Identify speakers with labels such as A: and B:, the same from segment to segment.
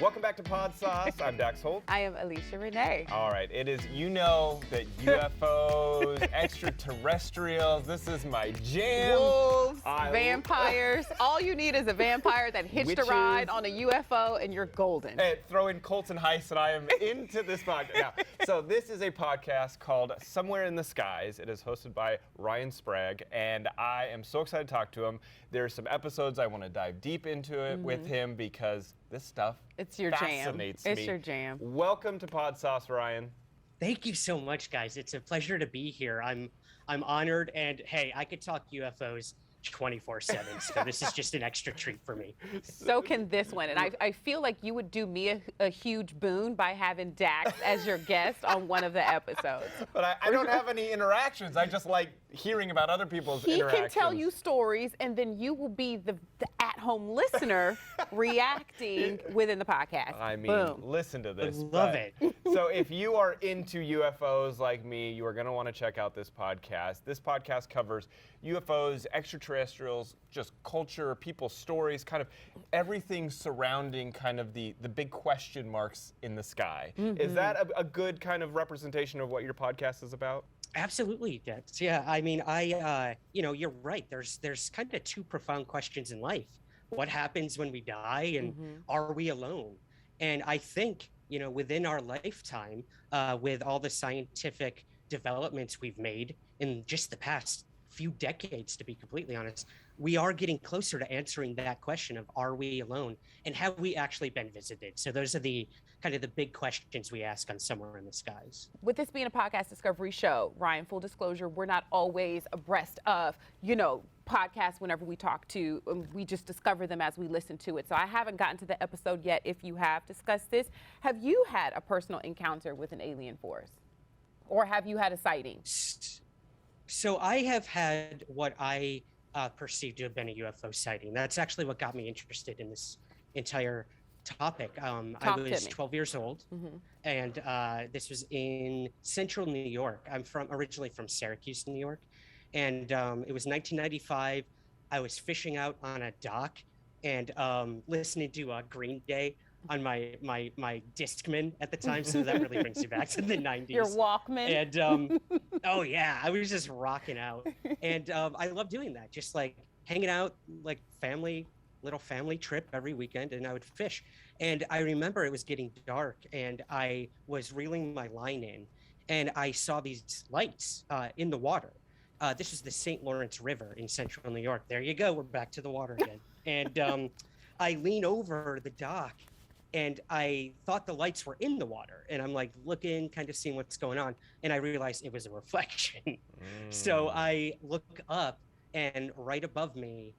A: Welcome back to Podsauce. I'm Dax Holt.
B: I am Alicia Renee.
A: All right, it is, you know, that UFOs, extraterrestrials, this is my jam.
B: Wolves, vampires. All you need is a vampire that hitched a ride on a UFO and you're golden.
A: Hey, throw in Colts and Heists and I am into this podcast. Now, so this is a podcast called Somewhere in the Skies. It is hosted by Ryan Sprague, and I am so excited to talk to him. There's some episodes I want to dive deep into it with him because this stuff
B: it's your
A: fascinates
B: jam.
A: me.
B: It's your jam.
A: Welcome to Podsauce, Ryan.
C: Thank you so much, guys. It's a pleasure to be here. I'm honored, and hey, I could talk UFOs 24/7, so this is just an extra treat for me.
B: So can this one, and I feel like you would do me a huge boon by having Dax as your guest on one of the episodes.
A: But I don't have any interactions. I just like hearing about other people's interactions.
B: He can tell you stories, and then you will be the at-home listener reacting within the podcast.
A: I mean,
B: boom.
A: Listen to this.
C: I love it.
A: So if you are into UFOs like me, you are going to want to check out this podcast. This podcast covers UFOs, extraterrestrials, just culture, people's stories, kind of everything surrounding kind of the big question marks in the sky. Is that a good kind of representation of what your podcast is about?
C: Absolutely, Dex. Yeah, I mean, you're right. There's kind of two profound questions in life. What happens when we die, and are we alone? And I think, within our lifetime, with all the scientific developments we've made in just the past few decades, to be completely honest, we are getting closer to answering that question of are we alone and have we actually been visited? So those are the kind of the big questions we ask on Somewhere in the Skies.
B: With this being a podcast discovery show, Ryan, full disclosure, we're not always abreast of, podcasts whenever we talk to, we just discover them as we listen to it. So I haven't gotten to the episode yet. If you have discussed this, have you had a personal encounter with an alien force? Or have you had a sighting?
C: So I have had what I perceived to have been a UFO sighting. That's actually what got me interested in this entire topic. I was 12 years old, and this was in central New York. I'm originally from Syracuse, New York, and it was 1995. I was fishing out on a dock and listening to Green Day on my Discman at the time, so that really brings you back to the 90s.
B: Your Walkman.
C: And oh yeah, I was just rocking out, and I love doing that, just like hanging out, like little family trip every weekend, and I would fish. And I remember it was getting dark, and I was reeling my line in, and I saw these lights in the water. This is the St. Lawrence River in central New York. There you go, we're back to the water again. And I lean over the dock, and I thought the lights were in the water, and I'm like looking, kind of seeing what's going on, and I realized it was a reflection. So I look up, and right above me,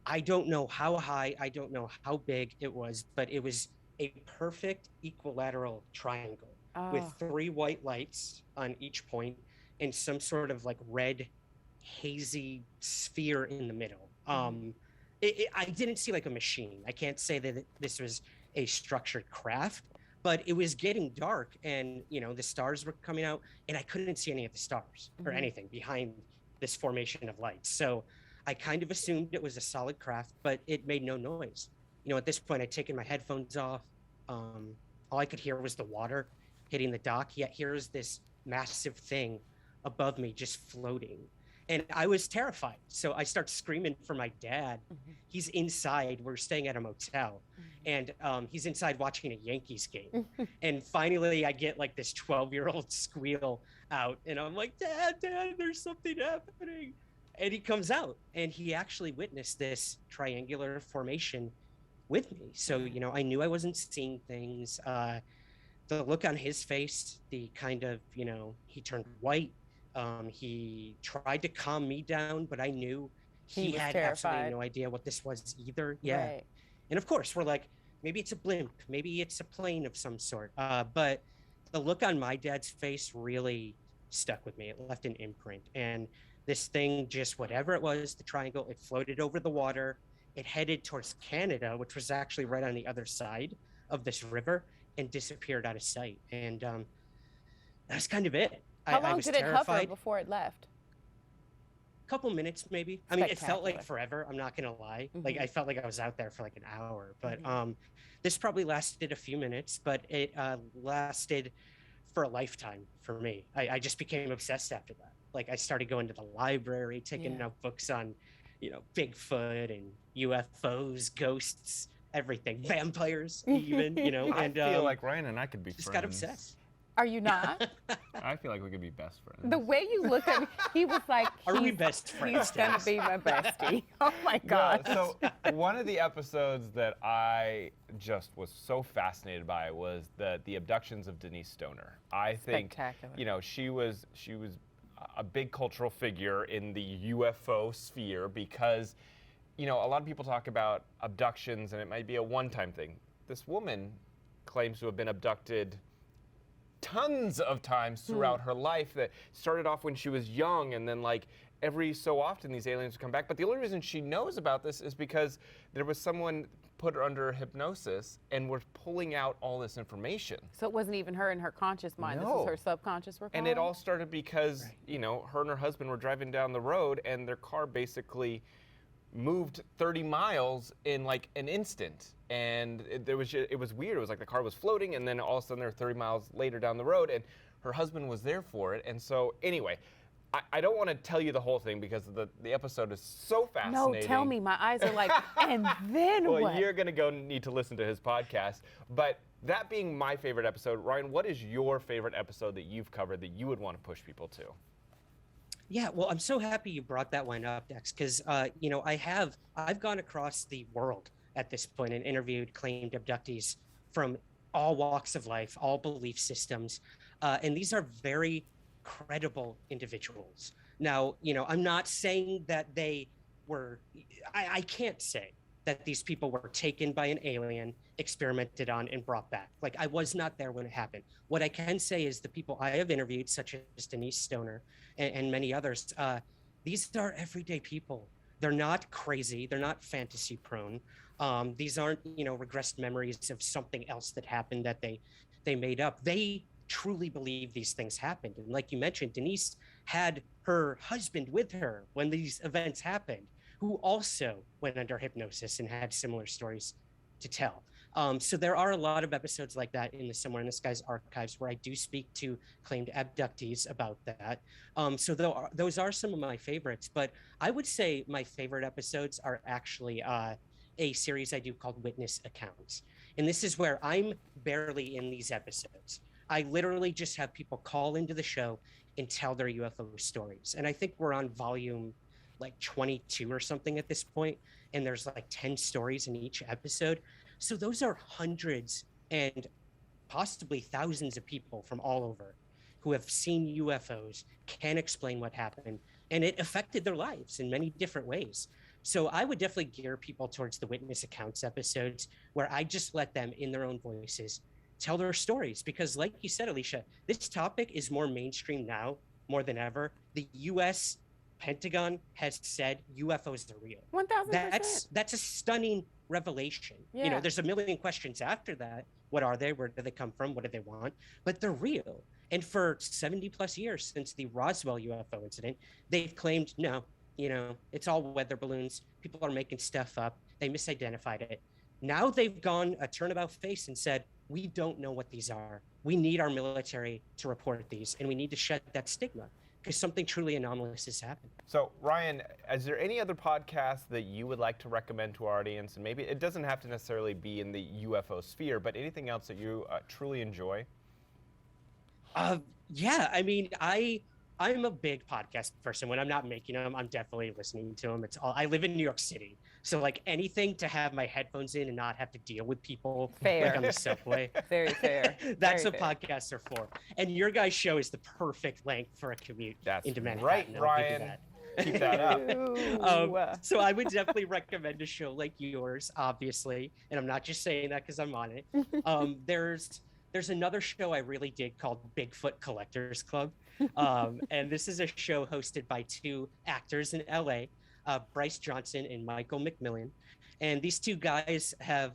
C: I don't know how high, I don't know how big it was, but it was a perfect equilateral triangle with 3 white lights on each point and some sort of like red hazy sphere in the middle. I didn't see like a machine. I can't say that this was a structured craft, but it was getting dark, and the stars were coming out, and I couldn't see any of the stars or anything behind this formation of lights. So I kind of assumed it was a solid craft, but it made no noise. At this point, I'd taken my headphones off. All I could hear was the water hitting the dock, yet here's this massive thing above me just floating. And I was terrified. So I start screaming for my dad. He's inside. We're staying at a motel. And he's inside watching a Yankees game. And finally, I get like this 12-year-old squeal out. And I'm like, Dad, there's something happening. And he comes out. And he actually witnessed this triangular formation with me. So, I knew I wasn't seeing things. The look on his face, the kind of, he turned white. He tried to calm me down, but I knew he had
B: terrified.
C: Absolutely no idea what this was either. Yeah.
B: Right.
C: And of course, we're like, maybe it's a blimp, maybe it's a plane of some sort. But the look on my dad's face really stuck with me. It left an imprint. And this thing, just whatever it was, the triangle, it floated over the water. It headed towards Canada, which was actually right on the other side of this river, and disappeared out of sight. And that's kind of it.
B: How long
C: was
B: did it
C: terrified.
B: hover before it left?
C: couple minutes maybe. I mean, it felt like
B: Spectacular.
C: forever. I'm not gonna lie.
B: Mhm.
C: Like I felt like I was out there for like an hour. But this probably lasted a few minutes, but it lasted for a lifetime for me. I just became obsessed after that. Like I started going to the library, taking
B: Yeah.
C: out books on, Bigfoot and UFOs, ghosts, everything, vampires, even,
A: I
C: and
A: feel like Ryan and I could be
C: just
A: friends.
C: got obsessed.
B: Are you not?
A: I feel like we could be best friends.
B: The way you look at me, he was like,
C: Are we
B: he's-
C: best friends,
B: He's gonna
C: Dax?
B: be my bestie. Oh my
A: No,
B: God.
A: so one of the episodes that I just was so fascinated by was the abductions of Denise Stoner. I think,
B: Spectacular.
A: she was a big cultural figure in the UFO sphere because, a lot of people talk about abductions and it might be a one-time thing. This woman claims to have been abducted tons of times throughout her life, that started off when she was young, and then like every so often these aliens would come back. But the only reason she knows about this is because there was someone put her under hypnosis and were pulling out all this information.
B: So it wasn't even her in her conscious mind. This
A: No.
B: was her subconscious recall.
A: And it all started because, her and her husband were driving down the road and their car basically moved 30 miles in like an instant. And it was weird. It was like the car was floating and then all of a sudden they're 30 miles later down the road and her husband was there for it. And so anyway, I don't want to tell you the whole thing because the episode is so fascinating.
B: No, tell me. My eyes are like, and then
A: Well,
B: what?
A: you're going to need to listen to his podcast. But that being my favorite episode, Ryan, what is your favorite episode that you've covered that you would want to push people to?
C: Yeah, well, I'm so happy you brought that one up, Dex, because I've gone across the world at this point and interviewed claimed abductees from all walks of life, all belief systems, and these are very credible individuals. Now, I'm not saying that they were. I can't say that these people were taken by an alien, experimented on, and brought back. Like, I was not there when it happened. What I can say is the people I have interviewed, such as Denise Stoner and many others, these are everyday people. They're not crazy. They're not fantasy prone. These aren't, regressed memories of something else that happened that they made up. They truly believe these things happened. And like you mentioned, Denise had her husband with her when these events happened, who also went under hypnosis and had similar stories to tell. So there are a lot of episodes like that in the Somewhere in the Skies archives where I do speak to claimed abductees about that. So those are some of my favorites, but I would say my favorite episodes are actually a series I do called Witness Accounts. And this is where I'm barely in these episodes. I literally just have people call into the show and tell their UFO stories. And I think we're on volume like 22 or something at this point, and there's like 10 stories in each episode. So those are hundreds and possibly thousands of people from all over who have seen UFOs, can explain what happened, and it affected their lives in many different ways. So I would definitely gear people towards the Witness Accounts episodes where I just let them in their own voices tell their stories, because like you said, Alicia, this topic is more mainstream now more than ever. The US Pentagon has said UFOs are real.
B: 1000%.
C: That's a stunning revelation.
B: Yeah.
C: There's a million questions after that. What are they? Where do they come from? What do they want? But they're real. And for 70 plus years since the Roswell UFO incident, they've claimed, no, it's all weather balloons. People are making stuff up. They misidentified it. Now they've gone a turnabout face and said, we don't know what these are. We need our military to report these, and we need to shed that stigma because something truly anomalous has happened.
A: So, Ryan, is there any other podcast that you would like to recommend to our audience? And maybe it doesn't have to necessarily be in the UFO sphere, but anything else that you truly enjoy?
C: Yeah, I mean, I'm a big podcast person. When I'm not making them, I'm definitely listening to them. I live in New York City, so like anything to have my headphones in and not have to deal with people
B: Fair.
C: like on the subway.
B: Very fair.
C: That's
B: Very
C: what
B: fair.
C: podcasts are for. And your guys' show is the perfect length for a commute
A: That's
C: into Manhattan.
A: right,
C: I'll give you
A: Ryan.
C: that.
A: Keep that up.
B: Ooh.
C: So I would definitely recommend a show like yours, obviously, and I'm not just saying that because I'm on it. There's another show I really dig called Bigfoot Collectors Club, and this is a show hosted by two actors in LA, Bryce Johnson and Michael McMillan, and these two guys have,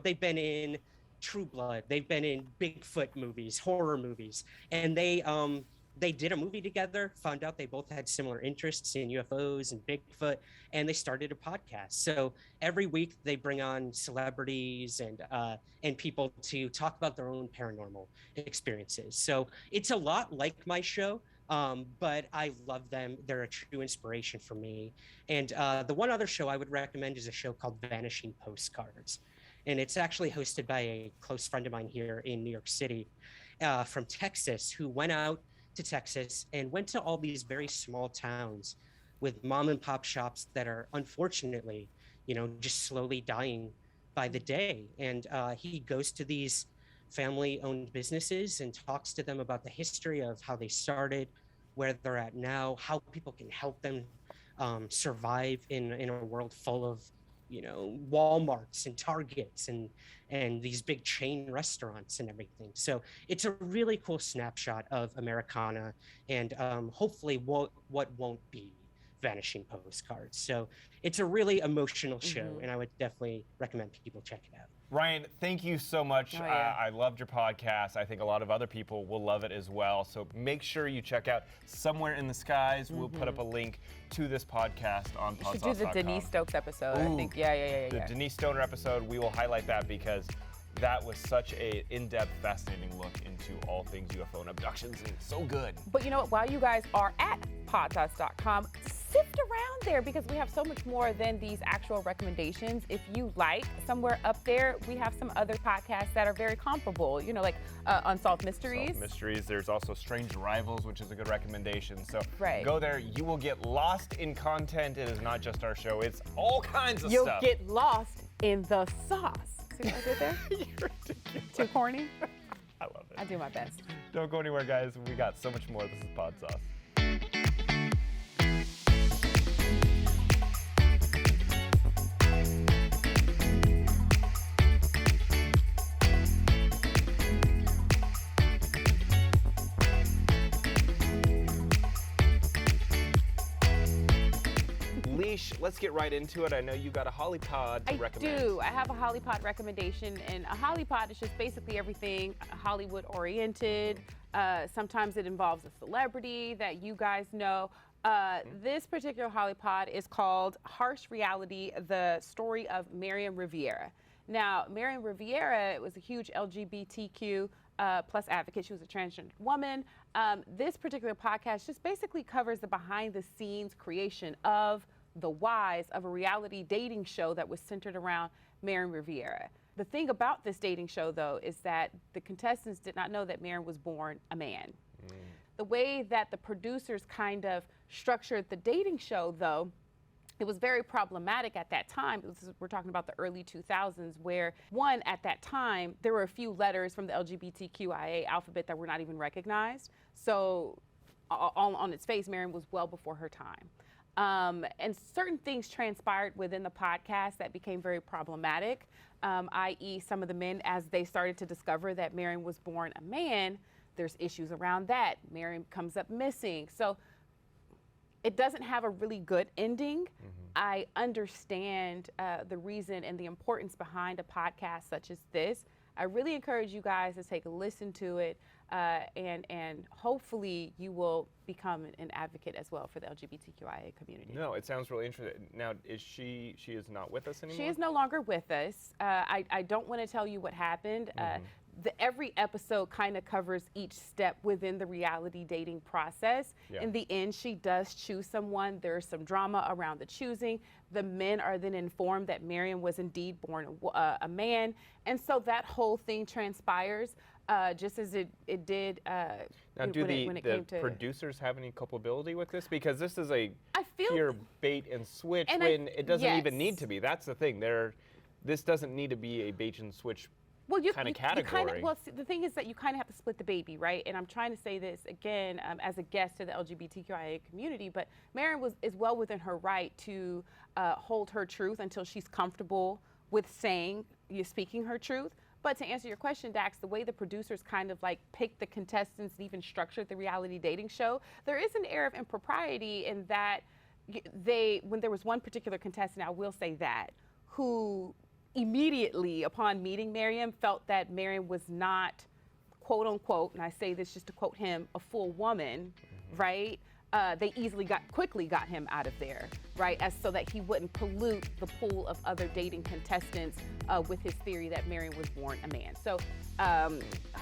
C: they've been in True Blood, they've been in Bigfoot movies, horror movies, and they they did a movie together, found out they both had similar interests in UFOs and Bigfoot, and they started a podcast. So every week they bring on celebrities and people to talk about their own paranormal experiences. So it's a lot like my show, but I love them. They're a true inspiration for me. And the one other show I would recommend is a show called Vanishing Postcards. And it's actually hosted by a close friend of mine here in New York City from Texas, who went out to Texas and went to all these very small towns with mom and pop shops that are unfortunately, just slowly dying by the day. And he goes to these family owned businesses and talks to them about the history of how they started, where they're at now, how people can help them survive in a world full of Walmarts and Targets and these big chain restaurants and everything. So it's a really cool snapshot of Americana and hopefully what won't be Vanishing Postcards. So it's a really emotional show, and I would definitely recommend people check it out.
A: Ryan, thank you so much.
B: Oh, yeah.
A: I loved your podcast. I think a lot of other people will love it as well. So make sure you check out Somewhere in the Skies. We'll put up a link to this podcast on
B: You should do the
A: Podsauce.com.
B: Denise Stokes episode. I
A: Ooh,
B: think, yeah.
A: The Denise Stoner episode, we will highlight that because that was such a in-depth, fascinating look into all things UFO and abductions, and it's so good.
B: But you know what? While you guys are at podsauce.com, sift around there because we have so much more than these actual recommendations. If you like, somewhere up there, we have some other podcasts that are very comparable, like Unsolved Mysteries.
A: Unsolved Mysteries. There's also Strange Arrivals, which is a good recommendation. So
B: Right.
A: go there. You will get lost in content. It is not just our show. It's all kinds of
B: You'll
A: stuff.
B: get lost in the sauce. See what I did there?
A: You're ridiculous.
B: Too corny?
A: I love it.
B: I do my best.
A: Don't go anywhere, guys. We got so much more. This is Podsauce. Leash, let's get right into it. I know you got a Hollypod to recommend.
B: I do. I have a Hollypod recommendation, and a Hollypod is just basically everything Hollywood oriented. Sometimes it involves a celebrity that you guys know. This particular Hollypod is called Harsh Reality, the story of Marion Riviera. Now, Marion Riviera was a huge LGBTQ plus advocate. She was a transgender woman. This particular podcast just basically covers the behind the scenes creation of the whys of a reality dating show that was centered around Marion Riviera. The thing about this dating show, though, is that the contestants did not know that Marion was born a man. The way that the producers kind of structured the dating show, though, it was very problematic at that time. We're talking about the early 2000s, where at that time, there were a few letters from the LGBTQIA alphabet that were not even recognized. So on its face, Marion was well before her time. And certain things transpired within the podcast that became very problematic, i.e. some of the men, as they started to discover that Marion was born a man, there's issues around that. Marion comes up missing. So it doesn't have a really good ending. I understand the reason and the importance behind a podcast such as this. I really encourage you guys to take a listen to it, and hopefully you will become an advocate as well for the LGBTQIA community.
A: No, it sounds really interesting. Now, is she is not with us anymore?
B: She is no longer with us. I don't want to tell you what happened. Every episode kind of covers each step within the reality dating process.
A: Yeah.
B: In the end, she does choose someone. There's some drama around the choosing. The men are then informed that Marion was indeed born a man. And so that whole thing transpires just as it did
A: now, do
B: when it came to
A: producers have any culpability with this? Because this is a
B: I feel
A: pure bait and switch
B: and
A: when it doesn't even
B: yes.
A: need to be. That's the thing. This doesn't need to be a bait and switch kind of category.
B: See, the thing is that you kind of have to split the baby, right? And I'm trying to say this again as a guest to the LGBTQIA community, but Marion is well within her right to hold her truth until she's comfortable with speaking her truth. But to answer your question, Dax, the way the producers kind of like picked the contestants and even structured the reality dating show, there is an air of impropriety in that when there was one particular contestant, I will say that, who immediately upon meeting Marion felt that Marion was not quote unquote, and I say this just to quote him, a full woman, right? They quickly got him out of there, right? So that he wouldn't pollute the pool of other dating contestants with his theory that Marion was born a man. So,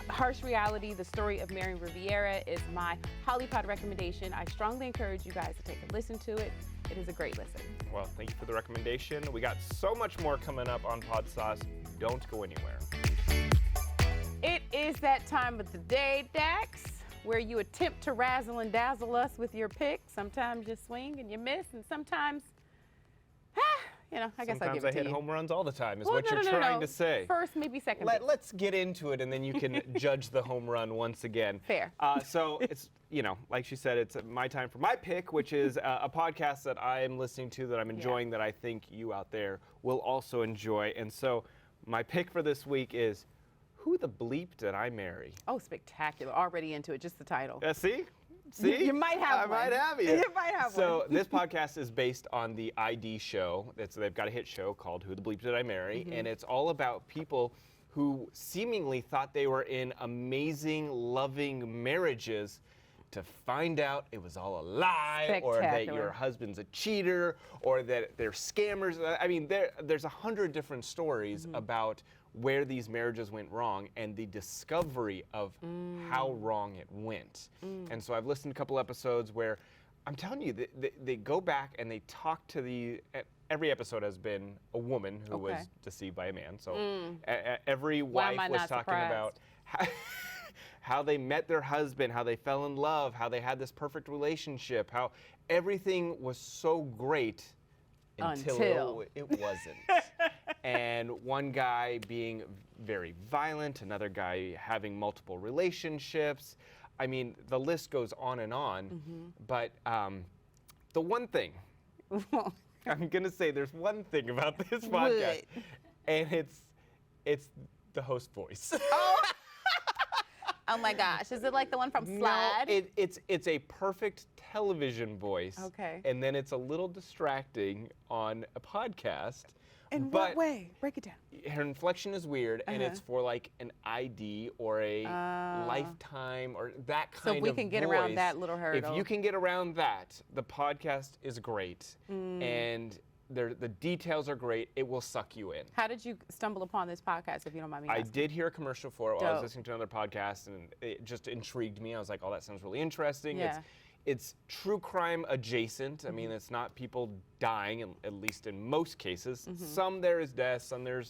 B: Harsh Reality, the story of Marion Riviera, is my Hollypod recommendation. I strongly encourage you guys to take a listen to it. It is a great listen.
A: Well, thank you for the recommendation. We got so much more coming up on Podsauce. Don't go anywhere.
B: It is that time of the day, Dax, where you attempt to razzle and dazzle us with your picks. Sometimes you swing and you miss, and sometimes, I guess I'll give it to you.
A: Sometimes I hit home runs all the time, is
B: Well,
A: what you're trying to say.
B: First, maybe second base.
A: Let's get into it, and then you can judge the home run once again.
B: Fair.
A: So it's, like she said, it's my time for my pick, which is a podcast that I am listening to that I'm enjoying, that I think you out there will also enjoy. And so my pick for this week is Who the Bleep Did I Marry?
B: Oh, spectacular. Already into it, just the title.
A: See?
B: You might have one.
A: I might have you.
B: You might have one.
A: So this podcast is based on the ID show. They've got a hit show called Who the Bleep Did I Marry? And it's all about people who seemingly thought they were in amazing, loving marriages to find out it was all a lie, or that your husband's a cheater, or that they're scammers. I mean, there's 100 different stories about where these marriages went wrong and the discovery of how wrong it went. And so I've listened to a couple episodes where I'm telling you, they go back and they talk to every episode has been a woman who was deceived by a man. So every wife was talking about how they met their husband, how they fell in love, how they had this perfect relationship, how everything was so great until it wasn't. And one guy being very violent, another guy having multiple relationships. I mean, the list goes on and on. But the one thing, I'm going to say there's one thing about this podcast, and it's the host voice.
B: Oh my gosh, is it like the one from Slide?
A: No, it's a perfect television voice.
B: Okay.
A: And then it's a little distracting on a podcast.
B: In what way? Break it down.
A: Her inflection is weird, and it's for like an ID or a Lifetime or that kind of
B: So we can get around that little hurdle.
A: If you can get around that, the podcast is great. And the details are great. It will suck you in.
B: How did you stumble upon this podcast, if you don't mind me
A: I
B: asking?
A: did hear a commercial for it while I was listening to another podcast, and it just intrigued me. I was like, oh, that sounds really interesting.
B: Yeah.
A: It's true crime adjacent. I mean, it's not people dying, at least in most cases. Some there is death, some there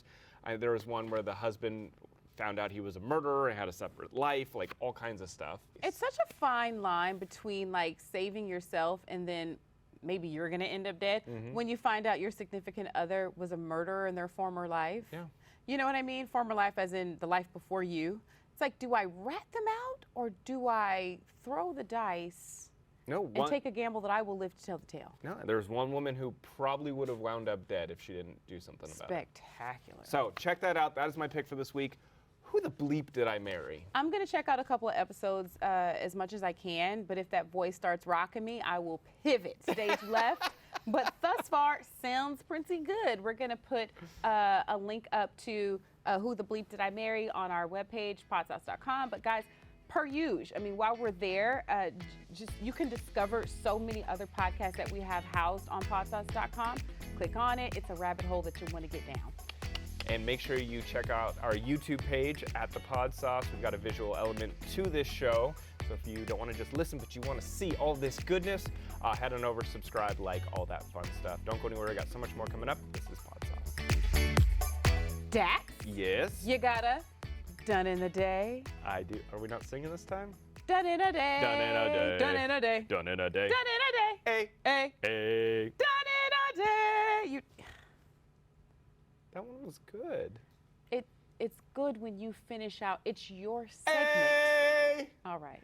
A: was one where the husband found out he was a murderer and had a separate life, like all kinds of stuff.
B: It's such a fine line between like saving yourself and then maybe you're going to end up dead when you find out your significant other was a murderer in their former life.
A: Yeah.
B: You know what I mean? Former life as in the life before you. It's like, do I rat them out or do I throw the dice and take a gamble that I will live to tell the tale?
A: No, there's one woman who probably would have wound up dead if she didn't do something about it.
B: Spectacular.
A: So check that out. That is my pick for this week. Who the bleep did I marry?
B: I'm going to check out a couple of episodes as much as I can, but if that voice starts rocking me, I will pivot stage left. But thus far, sounds pretty good. We're going to put a link up to Who the Bleep Did I Marry on our webpage, podsauce.com. But guys, per usual, I mean, while we're there, you can discover so many other podcasts that we have housed on podsauce.com. Click on it. It's a rabbit hole that you want to get down.
A: And make sure you check out our YouTube page at the Podsauce. We've got a visual element to this show. So if you don't want to just listen, but you want to see all this goodness, head on over, subscribe, like, all that fun stuff. Don't go anywhere. We got so much more coming up. This is Podsauce.
B: Dax?
A: Yes?
B: You got a done in a day?
A: I do. Are we not singing this time?
B: Done in a day.
A: Done in a day.
B: Done in a day.
A: Done in a day.
B: Done in a day.
A: Hey.
B: Hey.
A: Hey.
B: Done in a day.
A: That one was good.
B: It's good when you finish out. It's your segment.
A: Hey.
B: All right.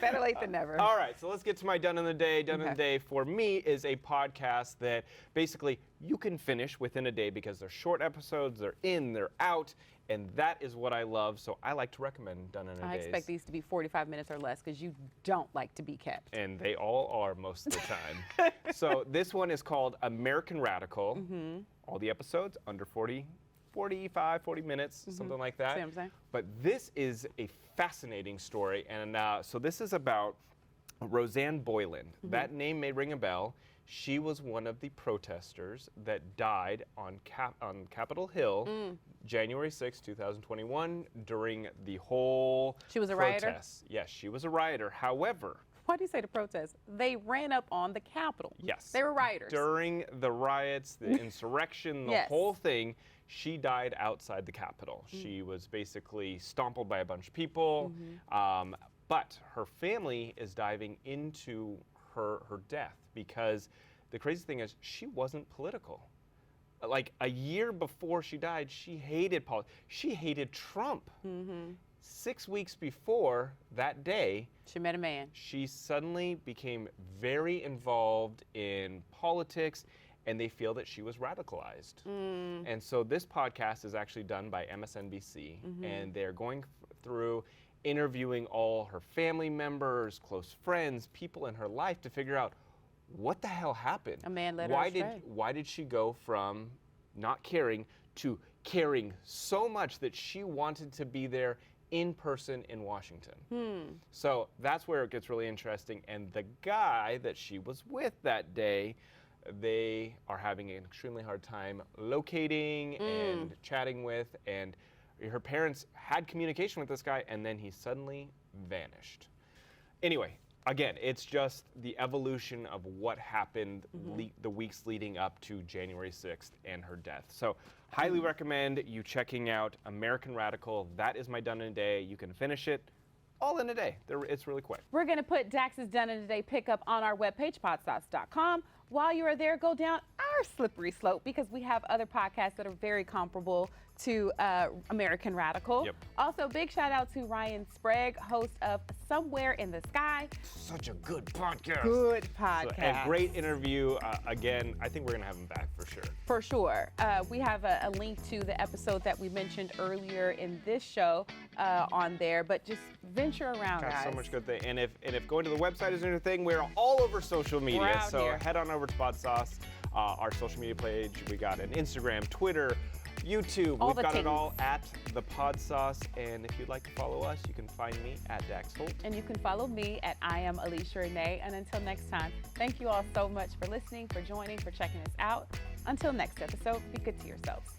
B: Better late than never.
A: All right, so let's get to my Done in the Day. Done in the Day for me is a podcast that basically you can finish within a day because they're short episodes, they're in, they're out, and that is what I love. So I like to recommend Done in a Day.
B: I expect these to be 45 minutes or less because you don't like to be kept.
A: And they all are most of the time. So this one is called American Radical. All the episodes under 45 40 minutes, something like that.
B: See what I'm saying?
A: But this is a fascinating story. And so this is about Roseanne Boyland. That name may ring a bell. She was one of the protesters that died on Capitol Hill January 6, 2021 during the whole
B: She was a
A: protest.
B: rioter?
A: Yes, she was a rioter. However,
B: Why do you say the protest? They ran up on the Capitol.
A: yes.
B: They were rioters.
A: During the riots, the insurrection, the
B: Yes.
A: whole thing, she died outside the Capitol. She was basically stompled by a bunch of people. But her family is diving into her death because the crazy thing is she wasn't political. Like a year before she died, she hated politics. She hated Trump. 6 weeks before that day,
B: She met a man.
A: she suddenly became very involved in politics, and they feel that she was radicalized. And so this podcast is actually done by MSNBC, and they're going through interviewing all her family members, close friends, people in her life to figure out what the hell happened.
B: A man led her astray.
A: Why did she go from not caring to caring so much that she wanted to be there in person in Washington? So that's where it gets really interesting. And the guy that she was with that day, they are having an extremely hard time locating and chatting with. And her parents had communication with this guy, and then he suddenly vanished. Anyway, again, it's just the evolution of what happened the weeks leading up to January 6th and her death. So highly recommend you checking out American Radical. That is my done in a day. You can finish it all in a day. It's really quick.
B: We're going to put Dax's Done in a Day pickup on our webpage, podsauce.com. While you are there, go down our slippery slope because we have other podcasts that are very comparable to American Radical.
A: Yep.
B: Also, big shout out to Ryan Sprague, host of Somewhere in the Sky.
A: Such a good podcast.
B: Good podcast.
A: And great interview. Again, I think we're going to have him back for sure.
B: For sure. We have a link to the episode that we mentioned earlier in this show on there, but just venture around,
A: Got
B: guys.
A: so much good thing. And if going to the website isn't your thing, we're all over social media.
B: We're out
A: So
B: here.
A: head on over to Podsauce, our social media page. We got an Instagram, Twitter, YouTube.
B: All
A: We've
B: the
A: got it
B: things.
A: all at the Podsauce. And if you'd like to follow us, you can find me at Dax Holt.
B: And you can follow me at I am Alicia Renee. And until next time, thank you all so much for listening, for joining, for checking us out. Until next episode, be good to yourselves.